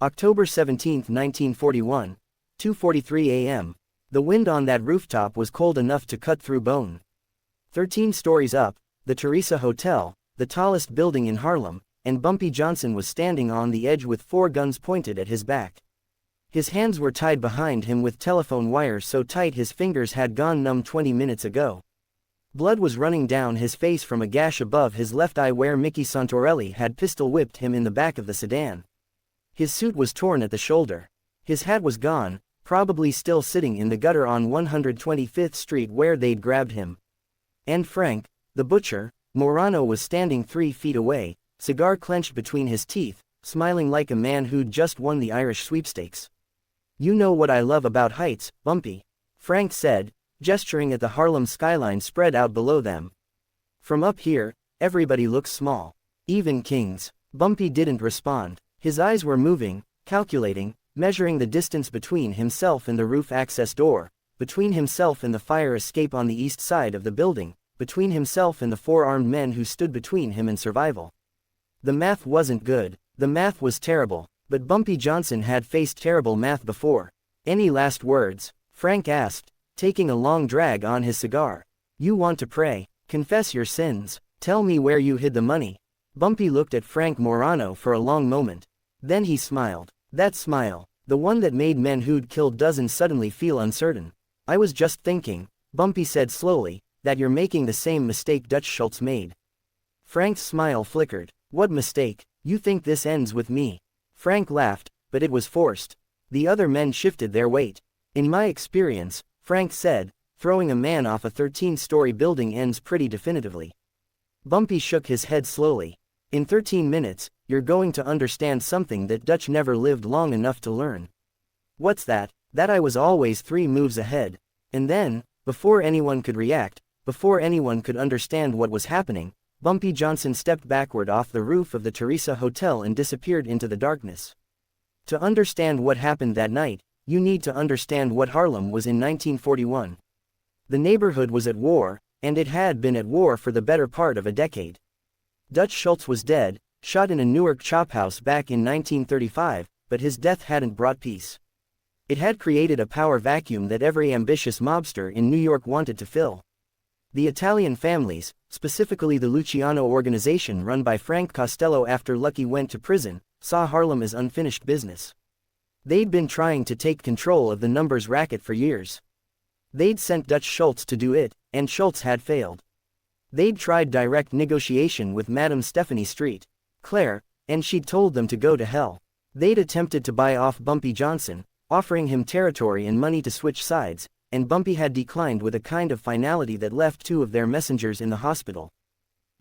October 17, 1941, 2:43 a.m. The wind on that rooftop was cold enough to cut through bone. 13 stories up, the Theresa Hotel, the tallest building in Harlem, and Bumpy Johnson was standing on the edge with 4 guns pointed at his back. His hands were tied behind him with telephone wires so tight his fingers had gone numb 20 minutes ago. Blood was running down his face from a gash above his left eye where Mickey Santorelli had pistol-whipped him in the back of the sedan. His suit was torn at the shoulder. His hat was gone, probably still sitting in the gutter on 125th Street where they'd grabbed him. And Frank, the butcher, Morano was standing 3 feet away, cigar clenched between his teeth, smiling like a man who'd just won the Irish sweepstakes. "You know what I love about heights, Bumpy," Frank said, gesturing at the Harlem skyline spread out below them. "From up here, everybody looks small. Even kings." Bumpy didn't respond. His eyes were moving, calculating, measuring the distance between himself and the roof access door, between himself and the fire escape on the east side of the building, between himself and the 4 armed men who stood between him and survival. The math wasn't good, the math was terrible, but Bumpy Johnson had faced terrible math before. "Any last words?" Frank asked, taking a long drag on his cigar. "You want to pray? Confess your sins. Tell me where you hid the money." Bumpy looked at Frank Morano for a long moment. Then he smiled. That smile, the one that made men who'd killed dozens suddenly feel uncertain. "I was just thinking," Bumpy said slowly, "that you're making the same mistake Dutch Schultz made." Frank's smile flickered. "What mistake? You think this ends with me?" Frank laughed, but it was forced. The other men shifted their weight. "In my experience," Frank said, "throwing a man off a 13-story building ends pretty definitively." Bumpy shook his head slowly. "In 13 minutes, you're going to understand something that Dutch never lived long enough to learn." "What's that?" "That I was always 3 moves ahead." And then, before anyone could react, before anyone could understand what was happening, Bumpy Johnson stepped backward off the roof of the Theresa Hotel and disappeared into the darkness. To understand what happened that night, you need to understand what Harlem was in 1941. The neighborhood was at war, and it had been at war for the better part of a decade. Dutch Schultz was dead, shot in a Newark chop house back in 1935, but his death hadn't brought peace. It had created a power vacuum that every ambitious mobster in New York wanted to fill. The Italian families, specifically the Luciano organization run by Frank Costello after Lucky went to prison, saw Harlem as unfinished business. They'd been trying to take control of the numbers racket for years. They'd sent Dutch Schultz to do it, and Schultz had failed. They'd tried direct negotiation with Madame Stephanie Street, Claire, and she'd told them to go to hell. They'd attempted to buy off Bumpy Johnson, offering him territory and money to switch sides, and Bumpy had declined with a kind of finality that left 2 of their messengers in the hospital.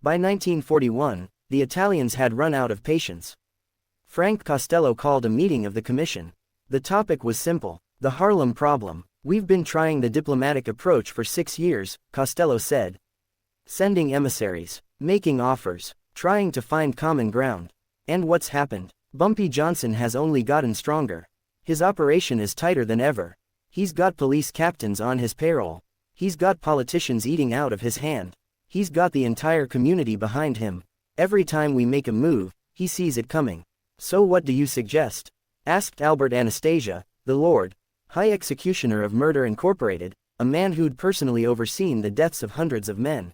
By 1941, the Italians had run out of patience. Frank Costello called a meeting of the commission. The topic was simple: the Harlem problem. "We've been trying the diplomatic approach for 6 years, Costello said. Sending emissaries, making offers, trying to find common ground. And what's happened? Bumpy Johnson has only gotten stronger. His operation is tighter than ever. He's got police captains on his payroll. He's got politicians eating out of his hand. He's got the entire community behind him. Every time we make a move, he sees it coming." "So what do you suggest?" asked Albert Anastasia, the Lord High Executioner of Murder Incorporated, a man who'd personally overseen the deaths of hundreds of men.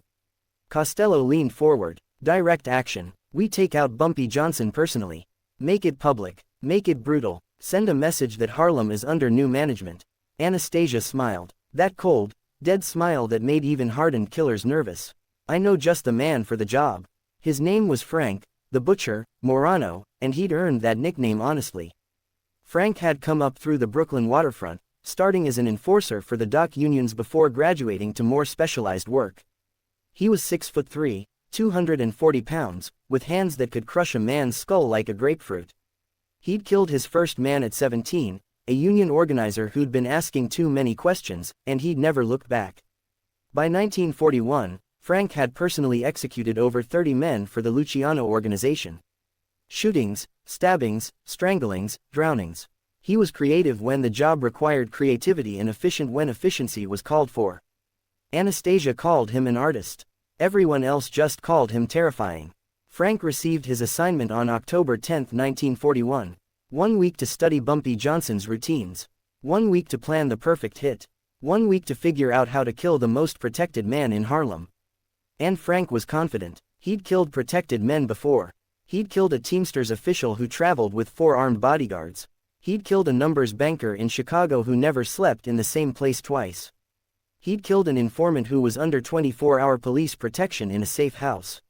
Costello leaned forward. "Direct action. We take out Bumpy Johnson personally. Make it public. Make it brutal. Send a message that Harlem is under new management." Anastasia smiled. That cold, dead smile that made even hardened killers nervous. "I know just the man for the job." His name was Frank, the butcher, Morano, and he'd earned that nickname honestly. Frank had come up through the Brooklyn waterfront, starting as an enforcer for the dock unions before graduating to more specialized work. He was 6'3", 240 pounds, with hands that could crush a man's skull like a grapefruit. He'd killed his first man at 17, a union organizer who'd been asking too many questions, and he'd never looked back. By 1941, Frank had personally executed over 30 men for the Luciano organization. Shootings, stabbings, stranglings, drownings. He was creative when the job required creativity and efficient when efficiency was called for. Anastasia called him an artist. Everyone else just called him terrifying. Frank received his assignment on October 10, 1941. 1 week to study Bumpy Johnson's routines. 1 week to plan the perfect hit. 1 week to figure out how to kill the most protected man in Harlem. And Frank was confident. He'd killed protected men before. He'd killed a Teamsters official who traveled with 4 armed bodyguards. He'd killed a numbers banker in Chicago who never slept in the same place twice. He'd killed an informant who was under 24-hour police protection in a safe house.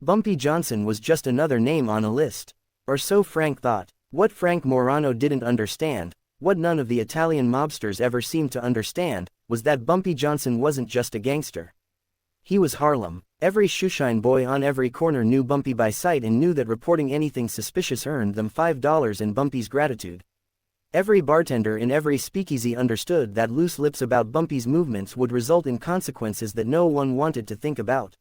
Bumpy Johnson was just another name on a list. Or so Frank thought. What Frank Morano didn't understand, what none of the Italian mobsters ever seemed to understand, was that Bumpy Johnson wasn't just a gangster. He was Harlem. Every shoeshine boy on every corner knew Bumpy by sight and knew that reporting anything suspicious earned them $5 in Bumpy's gratitude. Every bartender in every speakeasy understood that loose lips about Bumpy's movements would result in consequences that no one wanted to think about.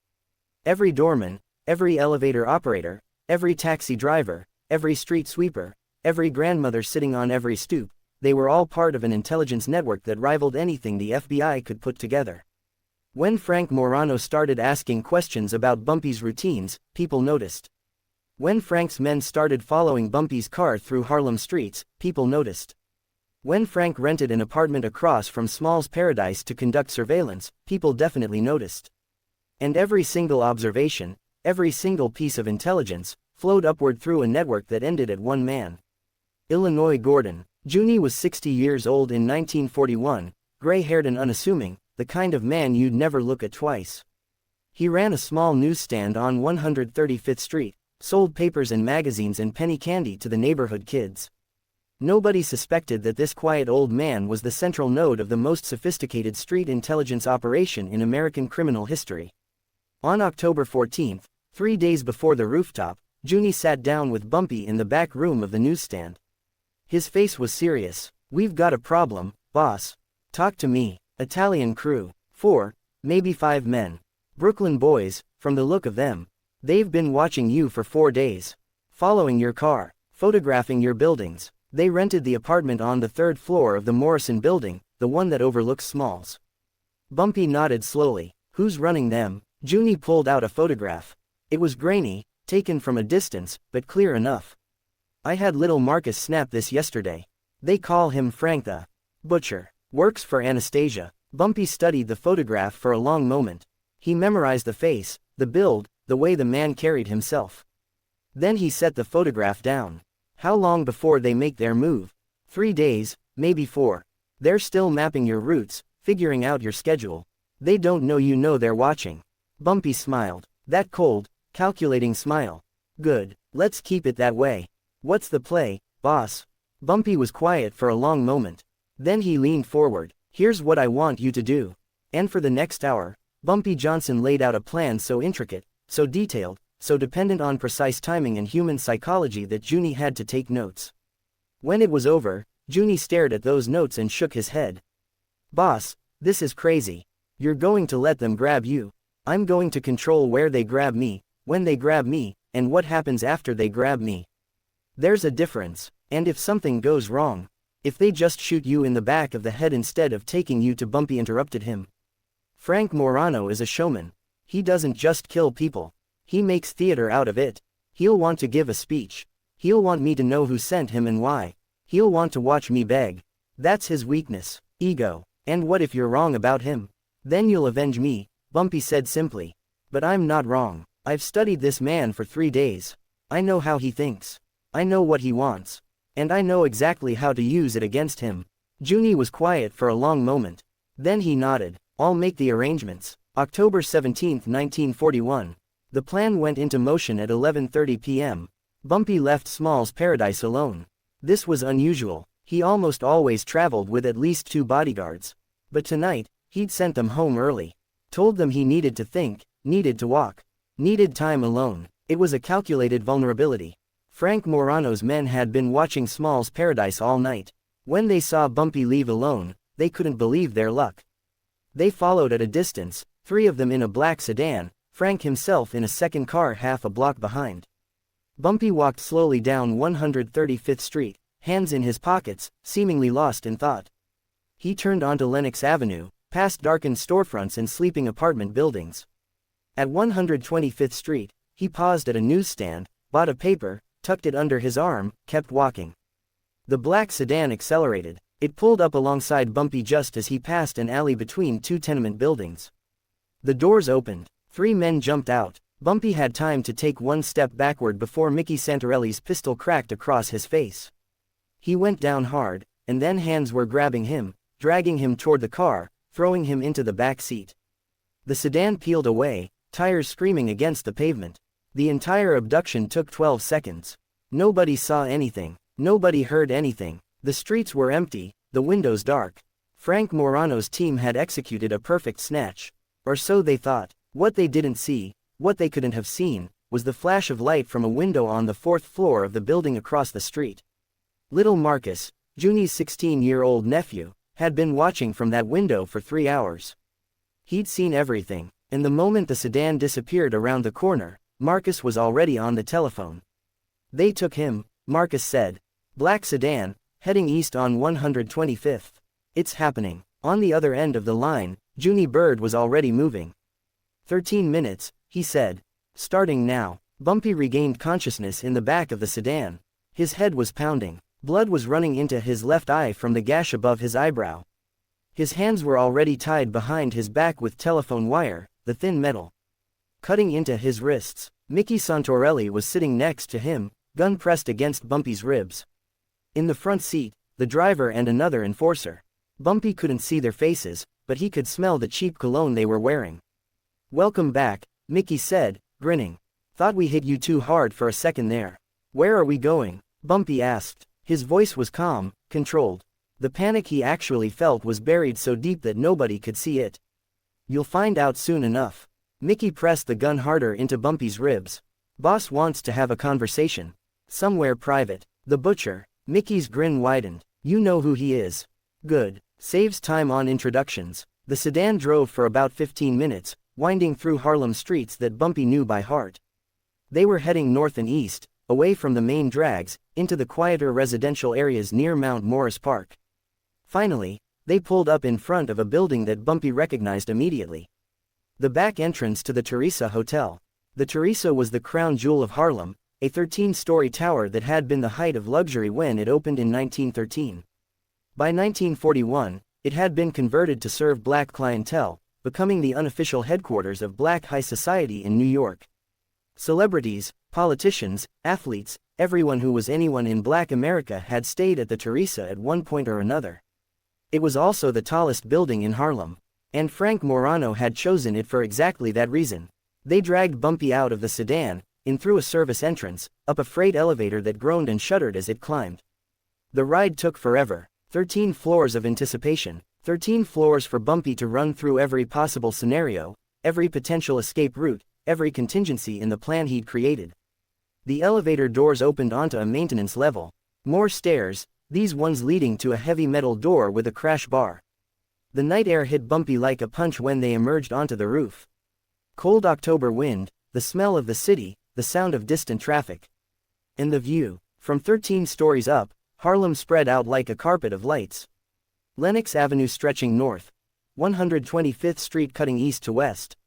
Every doorman, every elevator operator, every taxi driver, every street sweeper, every grandmother sitting on every stoop, they were all part of an intelligence network that rivaled anything the FBI could put together. When Frank Morano started asking questions about Bumpy's routines, people noticed. When Frank's men started following Bumpy's car through Harlem streets, people noticed. When Frank rented an apartment across from Small's Paradise to conduct surveillance, people definitely noticed. And every single observation, every single piece of intelligence, flowed upward through a network that ended at one man. Illinois Gordon. Junie was 60 years old in 1941, gray-haired and unassuming, the kind of man you'd never look at twice. He ran a small newsstand on 135th Street, sold papers and magazines and penny candy to the neighborhood kids. Nobody suspected that this quiet old man was the central node of the most sophisticated street intelligence operation in American criminal history. On October 14, 3 days before the Rooftop, Junie sat down with Bumpy in the back room of the newsstand. His face was serious. "We've got a problem, boss. Talk to me." Italian crew. 4, maybe 5 men. Brooklyn boys, from the look of them. They've been watching you for 4 days. Following your car. Photographing your buildings. They rented the apartment on the 3rd floor of the Morrison building, the one that overlooks Smalls. Bumpy nodded slowly. "Who's running them?" Junie pulled out a photograph. It was grainy, taken from a distance, but clear enough. "I had little Marcus snap this yesterday. They call him Frank the Butcher. Works for Anastasia." Bumpy studied the photograph for a long moment. He memorized the face, the build, the way the man carried himself. Then he set the photograph down. "How long before they make their move?" 3 days, maybe 4. "They're still mapping your routes, figuring out your schedule. They don't know you know they're watching." Bumpy smiled. That cold, calculating smile. "Good. Let's keep it that way. What's the play, boss?" Bumpy was quiet for a long moment. Then he leaned forward. "Here's what I want you to do." And for the next hour, Bumpy Johnson laid out a plan so intricate, so detailed, so dependent on precise timing and human psychology that Junie had to take notes. When it was over, Junie stared at those notes and shook his head. "Boss, this is crazy. You're going to let them grab you. I'm going to control where they grab me, when they grab me, and what happens after they grab me. There's a difference. And if something goes wrong, if they just shoot you in the back of the head instead of taking you to," Bumpy interrupted him. "Frank Morano is a showman. He doesn't just kill people. He makes theater out of it. He'll want to give a speech. He'll want me to know who sent him and why. He'll want to watch me beg. That's his weakness, ego. And what if you're wrong about him? Then you'll avenge me," Bumpy said simply. "But I'm not wrong. I've studied this man for 3 days. I know how he thinks. I know what he wants. And I know exactly how to use it against him." Junie was quiet for a long moment. Then he nodded. "I'll make the arrangements." October 17, 1941. The plan went into motion at 11:30 p.m. Bumpy left Small's Paradise alone. This was unusual. He almost always traveled with at least 2 bodyguards. But tonight, he'd sent them home early. Told them he needed to think, needed to walk, needed time alone. It was a calculated vulnerability. Frank Morano's men had been watching Small's Paradise all night. When they saw Bumpy leave alone, they couldn't believe their luck. They followed at a distance, 3 of them in a black sedan, Frank himself in a second car half a block behind. Bumpy walked slowly down 135th Street, hands in his pockets, seemingly lost in thought. He turned onto Lenox Avenue, past darkened storefronts and sleeping apartment buildings. At 125th Street, he paused at a newsstand, bought a paper, tucked it under his arm, kept walking. The black sedan accelerated. It pulled up alongside Bumpy just as he passed an alley between two tenement buildings. The doors opened. 3 men jumped out. Bumpy had time to take one step backward before Mickey Santorelli's pistol cracked across his face. He went down hard, and then hands were grabbing him, dragging him toward the car, throwing him into the back seat. The sedan peeled away, tires screaming against the pavement. The entire abduction took 12 seconds. Nobody saw anything. Nobody heard anything. The streets were empty, the windows dark. Frank Morano's team had executed a perfect snatch. Or so they thought. What they didn't see, what they couldn't have seen, was the flash of light from a window on the 4th floor of the building across the street. Little Marcus, Junie's 16-year-old nephew, had been watching from that window for 3 hours. He'd seen everything, and the moment the sedan disappeared around the corner, Marcus was already on the telephone. They took him, Marcus said. Black sedan, heading east on 125th. It's happening. On the other end of the line, Junie Bird was already moving. 13 minutes, he said. Starting now. Bumpy regained consciousness in the back of the sedan. His head was pounding. Blood was running into his left eye from the gash above his eyebrow. His hands were already tied behind his back with telephone wire, the thin metal cutting into his wrists. Mickey Santorelli was sitting next to him, gun pressed against Bumpy's ribs. In the front seat, the driver and another enforcer. Bumpy couldn't see their faces, but he could smell the cheap cologne they were wearing. "Welcome back," Mickey said, grinning. "Thought we hit you too hard for a second there." "Where are we going?" Bumpy asked. His voice was calm, controlled. The panic he actually felt was buried so deep that nobody could see it. "You'll find out soon enough." Mickey pressed the gun harder into Bumpy's ribs. "Boss wants to have a conversation. Somewhere private." "The butcher." Mickey's grin widened. "You know who he is." "Good. Saves time on introductions." The sedan drove for about 15 minutes, winding through Harlem streets that Bumpy knew by heart. They were heading north and east, away from the main drags, into the quieter residential areas near Mount Morris Park. Finally, they pulled up in front of a building that Bumpy recognized immediately. The back entrance to the Theresa Hotel. The Theresa was the crown jewel of Harlem, a 13-story tower that had been the height of luxury when it opened in 1913. By 1941, it had been converted to serve black clientele, becoming the unofficial headquarters of black high society in New York. Celebrities, politicians, athletes, everyone who was anyone in black America had stayed at the Theresa at one point or another. It was also the tallest building in Harlem, and Frank Morano had chosen it for exactly that reason. They dragged Bumpy out of the sedan, in through a service entrance, up a freight elevator that groaned and shuddered as it climbed. The ride took forever. 13 floors of anticipation, 13 floors for Bumpy to run through every possible scenario, every potential escape route, every contingency in the plan he'd created. The elevator doors opened onto a maintenance level. More stairs, these ones leading to a heavy metal door with a crash bar. The night air hit Bumpy like a punch when they emerged onto the roof. Cold October wind, the smell of the city, the sound of distant traffic. And the view. From 13 stories up, Harlem spread out like a carpet of lights. Lenox Avenue stretching north. 125th Street cutting east to west.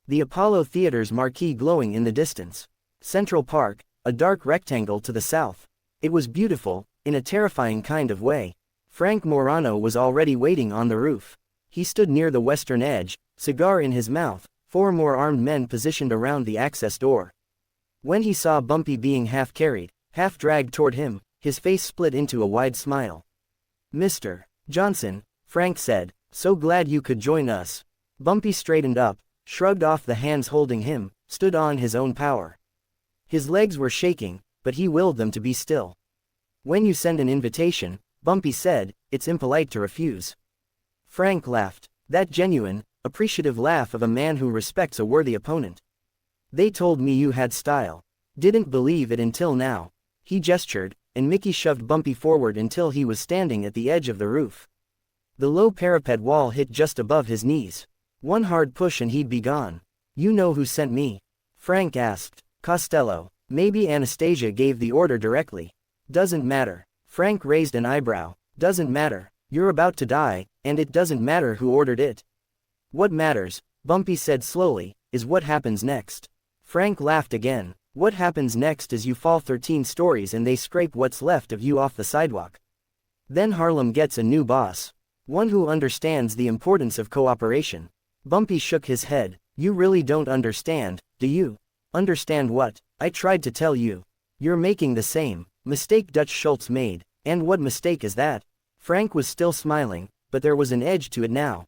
The Apollo Theater's marquee glowing in the distance. Central Park, a dark rectangle to the south. It was beautiful, in a terrifying kind of way. Frank Morano was already waiting on the roof. He stood near the western edge, cigar in his mouth, 4 more armed men positioned around the access door. When he saw Bumpy being half carried, half dragged toward him, his face split into a wide smile. "Mr. Johnson," Frank said, "so glad you could join us." Bumpy straightened up, shrugged off the hands holding him, stood on his own power. His legs were shaking, but he willed them to be still. "When you send an invitation," Bumpy said, "it's impolite to refuse." Frank laughed. That genuine, appreciative laugh of a man who respects a worthy opponent. "They told me you had style. Didn't believe it until now." He gestured, and Mickey shoved Bumpy forward until he was standing at the edge of the roof. The low parapet wall hit just above his knees. One hard push and he'd be gone. "You know who sent me?" Frank asked. "Costello. Maybe Anastasia gave the order directly." "Doesn't matter." Frank raised an eyebrow. "Doesn't matter. You're about to die, and it doesn't matter who ordered it." "What matters," Bumpy said slowly, "is what happens next." Frank laughed again. What happens next is you fall 13 stories and they scrape what's left of you off the sidewalk. Then Harlem gets a new boss. One who understands the importance of cooperation. Bumpy shook his head. You really don't understand, do you? Understand what? I tried to tell you. You're making the same mistake Dutch Schultz made. And what mistake is that? Frank was still smiling, but there was an edge to it now.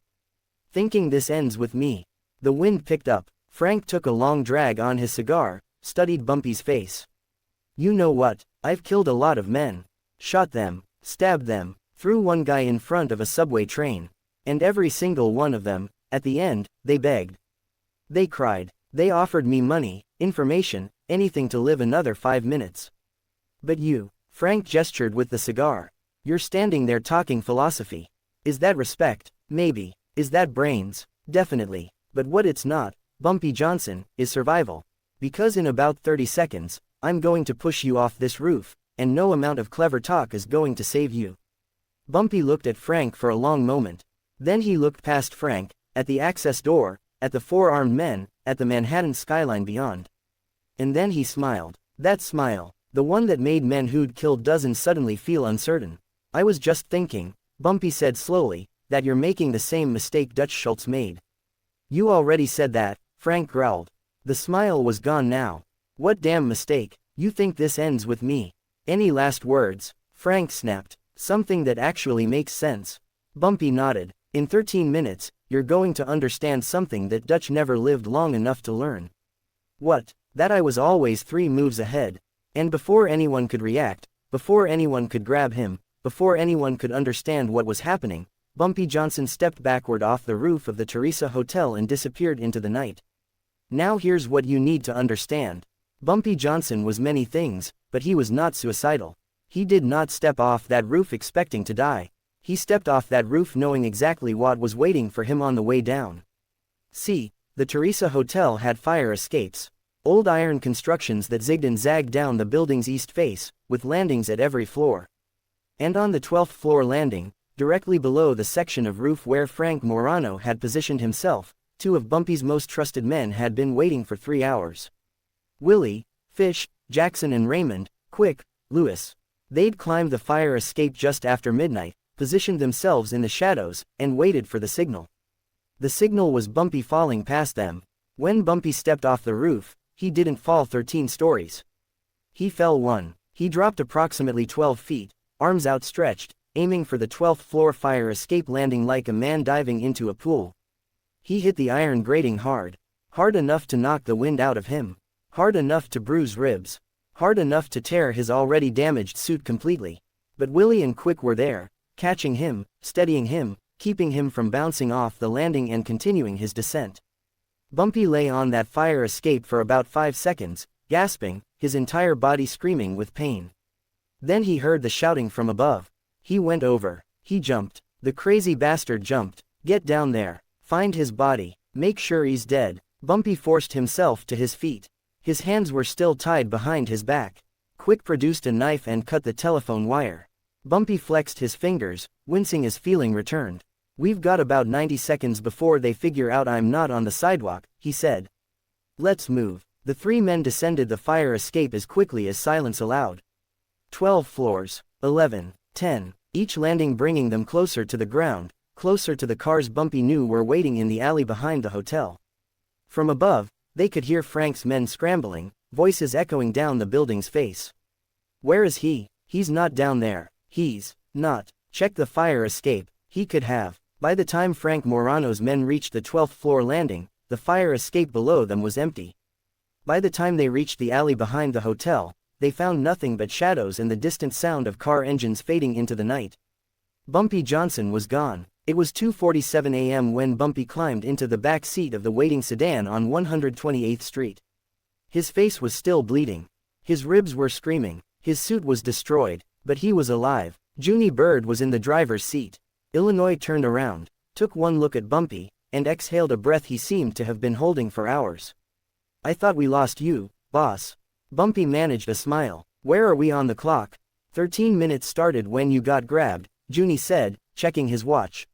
Thinking this ends with me. The wind picked up. Frank took a long drag on his cigar, studied Bumpy's face. You know what? I've killed a lot of men. Shot them, stabbed them, threw one guy in front of a subway train. And every single one of them, at the end, they begged. They cried. They offered me money, information, anything to live another 5 minutes. But you, Frank gestured with the cigar. You're standing there talking philosophy. Is that respect? Maybe. Is that brains? Definitely. But what it's not, Bumpy Johnson, is survival. Because in about 30 seconds, I'm going to push you off this roof, and no amount of clever talk is going to save you. Bumpy looked at Frank for a long moment. Then he looked past Frank, at the access door, at the 4 armed men, at the Manhattan skyline beyond. And then he smiled. That smile, the one that made men who'd killed dozens suddenly feel uncertain. I was just thinking, Bumpy said slowly, that you're making the same mistake Dutch Schultz made. You already said that, Frank growled. The smile was gone now. What damn mistake? You think this ends with me? Any last words? Frank snapped. Something that actually makes sense. Bumpy nodded. In 13 minutes, you're going to understand something that Dutch never lived long enough to learn. What? That I was always 3 moves ahead. And before anyone could react, before anyone could grab him, before anyone could understand what was happening, Bumpy Johnson stepped backward off the roof of the Theresa Hotel and disappeared into the night. Now here's what you need to understand. Bumpy Johnson was many things, but he was not suicidal. He did not step off that roof expecting to die. He stepped off that roof knowing exactly what was waiting for him on the way down. See, the Theresa Hotel had fire escapes. Old iron constructions that zigged and zagged down the building's east face, with landings at every floor. And on the 12th floor landing, directly below the section of roof where Frank Morano had positioned himself, 2 of Bumpy's most trusted men had been waiting for 3 hours. Willie, Fish, Jackson and Raymond, Quick, Lewis. They'd climbed the fire escape just after midnight, positioned themselves in the shadows, and waited for the signal. The signal was Bumpy falling past them. When Bumpy stepped off the roof, he didn't fall 13 stories. He fell 1. He dropped approximately 12 feet, arms outstretched, aiming for the 12th floor fire escape landing like a man diving into a pool. He hit the iron grating hard. Hard enough to knock the wind out of him. Hard enough to bruise ribs. Hard enough to tear his already damaged suit completely. But Willie and Quick were there, catching him, steadying him, keeping him from bouncing off the landing and continuing his descent. Bumpy lay on that fire escape for about 5 seconds, gasping, his entire body screaming with pain. Then he heard the shouting from above. He went over. He jumped. The crazy bastard jumped. Get down there. Find his body. Make sure he's dead. Bumpy forced himself to his feet. His hands were still tied behind his back. Quick produced a knife and cut the telephone wire. Bumpy flexed his fingers, wincing as feeling returned. We've got about 90 seconds before they figure out I'm not on the sidewalk, he said. Let's move. The 3 men descended the fire escape as quickly as silence allowed. 12 floors, 11, 10, each landing bringing them closer to the ground, closer to the cars Bumpy knew were waiting in the alley behind the hotel. From above, they could hear Frank's men scrambling, voices echoing down the building's face. Where is he? He's not down there. He's not. Check the fire escape. He could have. By the time Frank Morano's men reached the 12th floor landing, the fire escape below them was empty. By the time they reached the alley behind the hotel, they found nothing but shadows and the distant sound of car engines fading into the night. Bumpy Johnson was gone. It was 2:47 a.m. when Bumpy climbed into the back seat of the waiting sedan on 128th Street. His face was still bleeding. His ribs were screaming. His suit was destroyed, but he was alive. Junie Bird was in the driver's seat. Illinois turned around, took one look at Bumpy, and exhaled a breath he seemed to have been holding for hours. I thought we lost you, boss. Bumpy managed a smile. Where are we on the clock? 13 minutes started when you got grabbed, Junie said, checking his watch.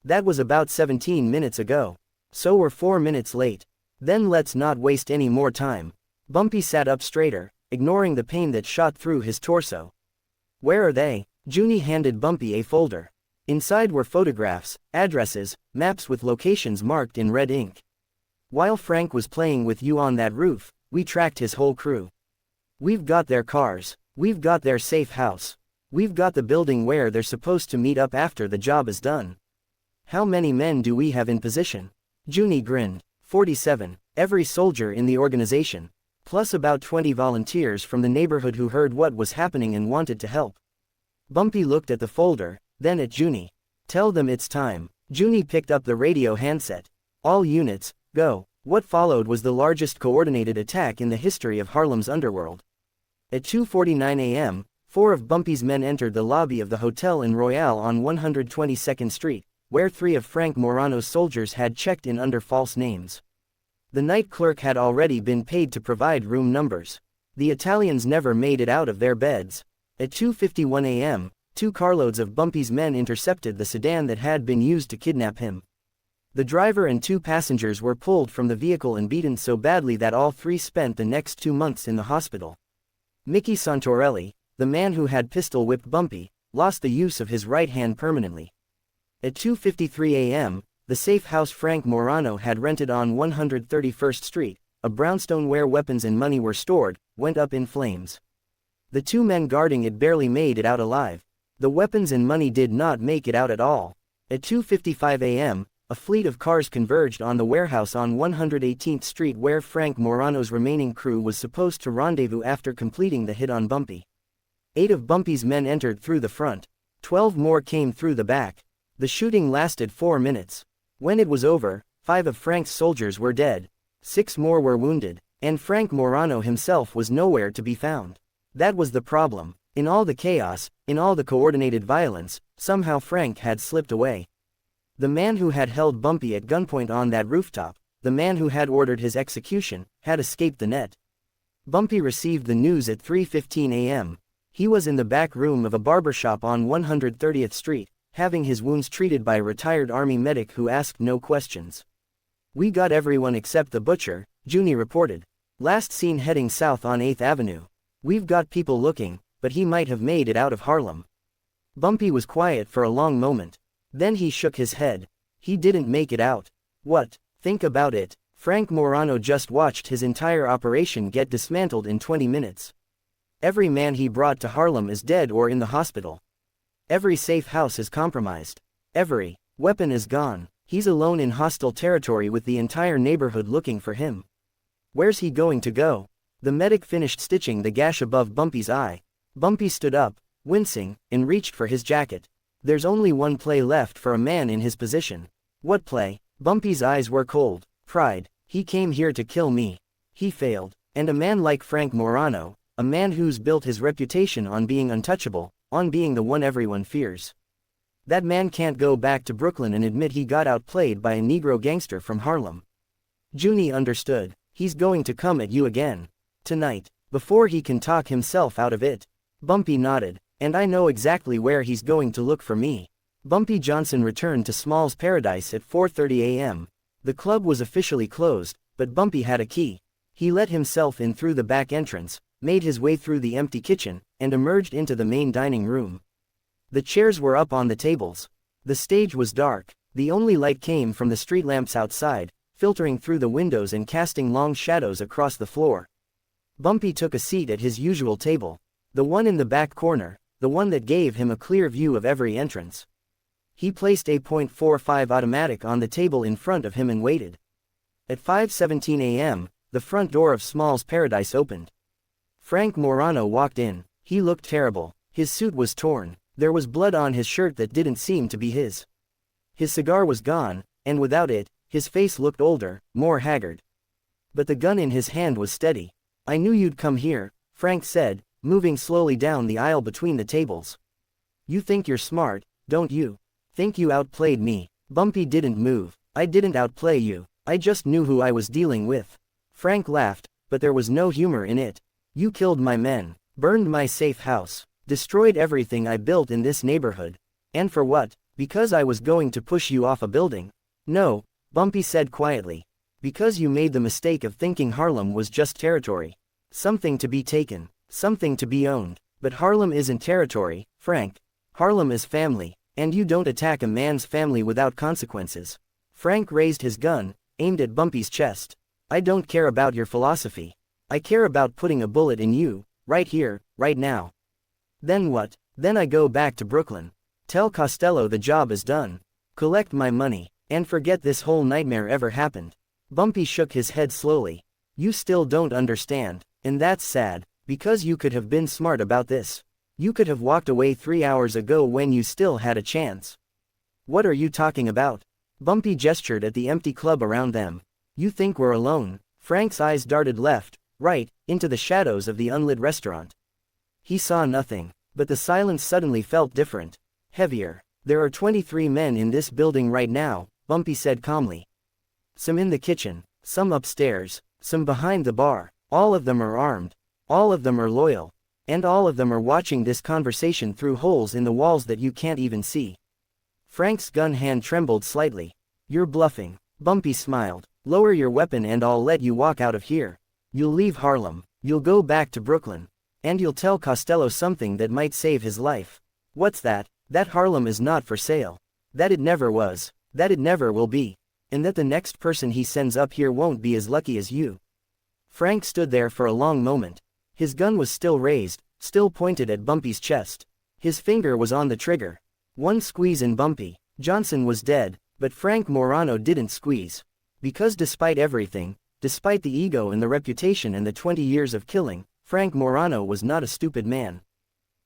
That was about 17 minutes ago. So we're 4 minutes late. Then let's not waste any more time. Bumpy sat up straighter, ignoring the pain that shot through his torso. Where are they? Junie handed Bumpy a folder. Inside were photographs, addresses, maps with locations marked in red ink. While Frank was playing with you on that roof, we tracked his whole crew. We've got their cars. We've got their safe house. We've got the building where they're supposed to meet up after the job is done. How many men do we have in position? Junie grinned. 47, every soldier in the organization, plus about 20 volunteers from the neighborhood who heard what was happening and wanted to help. Bumpy looked at the folder, then at Junie. Tell them it's time. Junie picked up the radio handset. All units, go. What followed was the largest coordinated attack in the history of Harlem's underworld. At 2:49 a.m., 4 of Bumpy's men entered the lobby of the Hotel in Royale on 122nd Street, where 3 of Frank Morano's soldiers had checked in under false names. The night clerk had already been paid to provide room numbers. The Italians never made it out of their beds. At 2:51 a.m., 2 carloads of Bumpy's men intercepted the sedan that had been used to kidnap him. The driver and 2 passengers were pulled from the vehicle and beaten so badly that all 3 spent the next 2 months in the hospital. Mickey Santorelli, the man who had pistol-whipped Bumpy, lost the use of his right hand permanently. At 2:53 a.m., the safe house Frank Morano had rented on 131st Street, a brownstone where weapons and money were stored, went up in flames. The 2 men guarding it barely made it out alive. The weapons and money did not make it out at all. At 2:55 a.m., a fleet of cars converged on the warehouse on 118th Street where Frank Morano's remaining crew was supposed to rendezvous after completing the hit on Bumpy. 8 of Bumpy's men entered through the front. 12 more came through the back. The shooting lasted 4 minutes. When it was over, 5 of Frank's soldiers were dead. 6 more were wounded, and Frank Morano himself was nowhere to be found. That was the problem. In all the chaos, in all the coordinated violence, somehow Frank had slipped away. The man who had held Bumpy at gunpoint on that rooftop, the man who had ordered his execution, had escaped the net. Bumpy received the news at 3:15 a.m. He was in the back room of a barbershop on 130th Street, having his wounds treated by a retired Army medic who asked no questions. We got everyone except the butcher, Junie reported. Last seen heading south on 8th Avenue. We've got people looking, but he might have made it out of Harlem. Bumpy was quiet for a long moment. Then he shook his head. He didn't make it out. What? Think about it. Frank Morano just watched his entire operation get dismantled in 20 minutes. Every man he brought to Harlem is dead or in the hospital. Every safe house is compromised. Every weapon is gone. He's alone in hostile territory with the entire neighborhood looking for him. Where's he going to go? The medic finished stitching the gash above Bumpy's eye. Bumpy stood up, wincing, and reached for his jacket. There's only one play left for a man in his position. What play? Bumpy's eyes were cold. Pride. He came here to kill me. He failed. And a man like Frank Morano, a man who's built his reputation on being untouchable, on being the one everyone fears. That man can't go back to Brooklyn and admit he got outplayed by a Negro gangster from Harlem. Junie understood. He's going to come at you again. Tonight, before he can talk himself out of it. Bumpy nodded. And I know exactly where he's going to look for me. Bumpy Johnson returned to Small's Paradise at 4:30 a.m. The club was officially closed, but Bumpy had a key. He let himself in through the back entrance, made his way through the empty kitchen, and emerged into the main dining room. The chairs were up on the tables. The stage was dark. The only light came from the street lamps outside, filtering through the windows and casting long shadows across the floor. Bumpy took a seat at his usual table. The one in the back corner, the one that gave him a clear view of every entrance. He placed a .45 automatic on the table in front of him and waited. At 5:17 a.m., the front door of Small's Paradise opened. Frank Morano walked in. He looked terrible. His suit was torn. There was blood on his shirt that didn't seem to be his. His cigar was gone, and without it, his face looked older, more haggard. But the gun in his hand was steady. I knew you'd come here, Frank said, moving slowly down the aisle between the tables. You think you're smart, don't you? Think you outplayed me. Bumpy didn't move. I didn't outplay you. I just knew who I was dealing with. Frank laughed, but there was no humor in it. You killed my men, burned my safe house, destroyed everything I built in this neighborhood. And for what? Because I was going to push you off a building? No, Bumpy said quietly. Because you made the mistake of thinking Harlem was just territory. Something to be taken, something to be owned. But Harlem isn't territory, Frank. Harlem is family, and you don't attack a man's family without consequences. Frank raised his gun, aimed at Bumpy's chest. I don't care about your philosophy. I care about putting a bullet in you, right here, right now. Then what? Then I go back to Brooklyn. Tell Costello the job is done. Collect my money, and forget this whole nightmare ever happened. Bumpy shook his head slowly. You still don't understand, and that's sad, because you could have been smart about this. You could have walked away 3 hours ago when you still had a chance. What are you talking about? Bumpy gestured at the empty club around them. You think we're alone? Frank's eyes darted left, right, into the shadows of the unlit restaurant. He saw nothing, but the silence suddenly felt different. Heavier. There are 23 men in this building right now, Bumpy said calmly. Some in the kitchen, some upstairs, some behind the bar. All of them are armed. All of them are loyal. And all of them are watching this conversation through holes in the walls that you can't even see. Frank's gun hand trembled slightly. You're bluffing. Bumpy smiled. Lower your weapon and I'll let you walk out of here. You'll leave Harlem. You'll go back to Brooklyn. And you'll tell Costello something that might save his life. What's that? That Harlem is not for sale. That it never was. That it never will be. And that the next person he sends up here won't be as lucky as you. Frank stood there for a long moment. His gun was still raised, still pointed at Bumpy's chest. His finger was on the trigger. One squeeze and Bumpy Johnson was dead, but Frank Morano didn't squeeze. Because despite everything, despite the ego and the reputation and the 20 years of killing, Frank Morano was not a stupid man.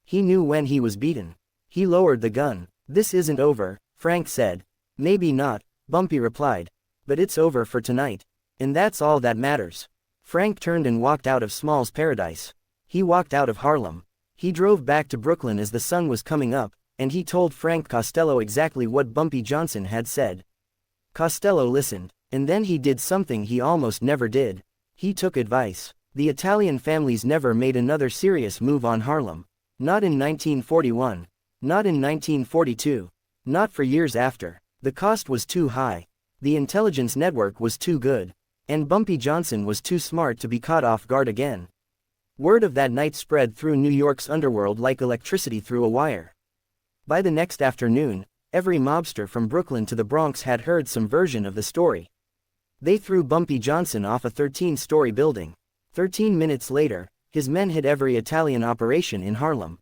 He knew when he was beaten. He lowered the gun. This isn't over, Frank said. Maybe not, Bumpy replied. But it's over for tonight. And that's all that matters. Frank turned and walked out of Small's paradise. He walked out of Harlem. He drove back to Brooklyn as the sun was coming up, and he told Frank Costello exactly what Bumpy Johnson had said. Costello listened, and then he did something he almost never did. He took advice. The Italian families never made another serious move on Harlem. Not in 1941. Not in 1942. Not for years after. The cost was too high. The intelligence network was too good. And Bumpy Johnson was too smart to be caught off guard again. Word of that night spread through New York's underworld like electricity through a wire. By the next afternoon, every mobster from Brooklyn to the Bronx had heard some version of the story. They threw Bumpy Johnson off a 13-story building. 13 minutes later, his men hit every Italian operation in Harlem.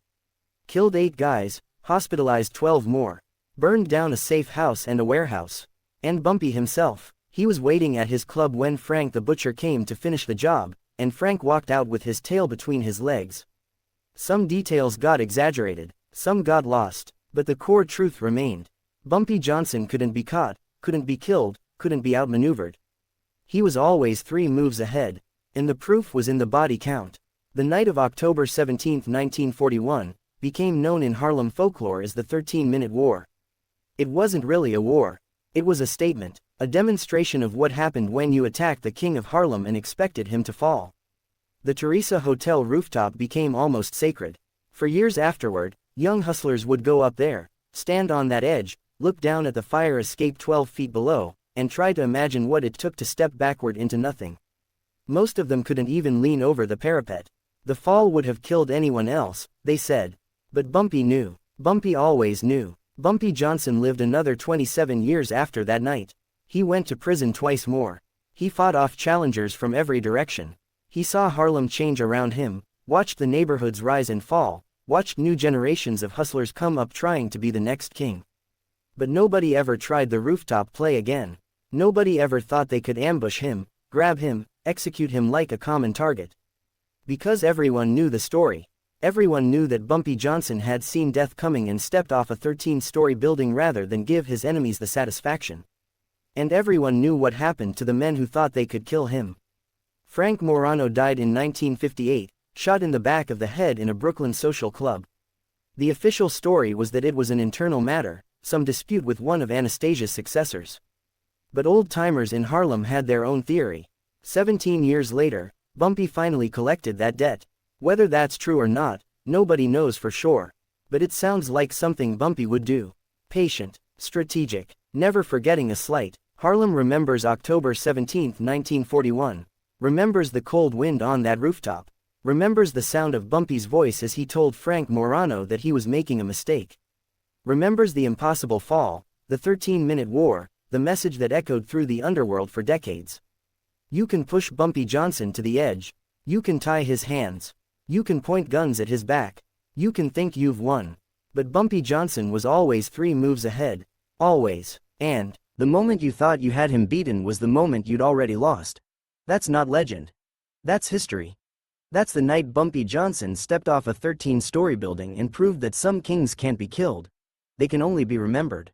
Killed 8 guys, hospitalized 12 more. Burned down a safe house and a warehouse. And Bumpy himself. He was waiting at his club when Frank the Butcher came to finish the job, and Frank walked out with his tail between his legs. Some details got exaggerated, some got lost, but the core truth remained. Bumpy Johnson couldn't be caught, couldn't be killed, couldn't be outmaneuvered. He was always 3 moves ahead, and the proof was in the body count. The night of October 17, 1941, became known in Harlem folklore as the 13-Minute War. It wasn't really a war. It was a statement. A demonstration of what happened when you attacked the king of Harlem and expected him to fall. The Theresa Hotel rooftop became almost sacred. For years afterward, young hustlers would go up there, stand on that edge, look down at the fire escape 12 feet below, and try to imagine what it took to step backward into nothing. Most of them couldn't even lean over the parapet. The fall would have killed anyone else, they said. But Bumpy knew. Bumpy always knew. Bumpy Johnson lived another 27 years after that night. He went to prison twice more. He fought off challengers from every direction. He saw Harlem change around him, watched the neighborhoods rise and fall, watched new generations of hustlers come up trying to be the next king. But nobody ever tried the rooftop play again. Nobody ever thought they could ambush him, grab him, execute him like a common target. Because everyone knew the story. Everyone knew that Bumpy Johnson had seen death coming and stepped off a 13-story building rather than give his enemies the satisfaction. And everyone knew what happened to the men who thought they could kill him. Frank Morano died in 1958, shot in the back of the head in a Brooklyn social club. The official story was that it was an internal matter, some dispute with one of Anastasia's successors. But old-timers in Harlem had their own theory. 17 years later, Bumpy finally collected that debt. Whether that's true or not, nobody knows for sure. But it sounds like something Bumpy would do. Patient, strategic, never forgetting a slight. Harlem remembers October 17, 1941. Remembers the cold wind on that rooftop. Remembers the sound of Bumpy's voice as he told Frank Morano that he was making a mistake. Remembers the impossible fall, the 13-minute war, the message that echoed through the underworld for decades. You can push Bumpy Johnson to the edge. You can tie his hands. You can point guns at his back. You can think you've won. But Bumpy Johnson was always 3 moves ahead. Always. And the moment you thought you had him beaten was the moment you'd already lost. That's not legend. That's history. That's the night Bumpy Johnson stepped off a 13-story building and proved that some kings can't be killed. They can only be remembered.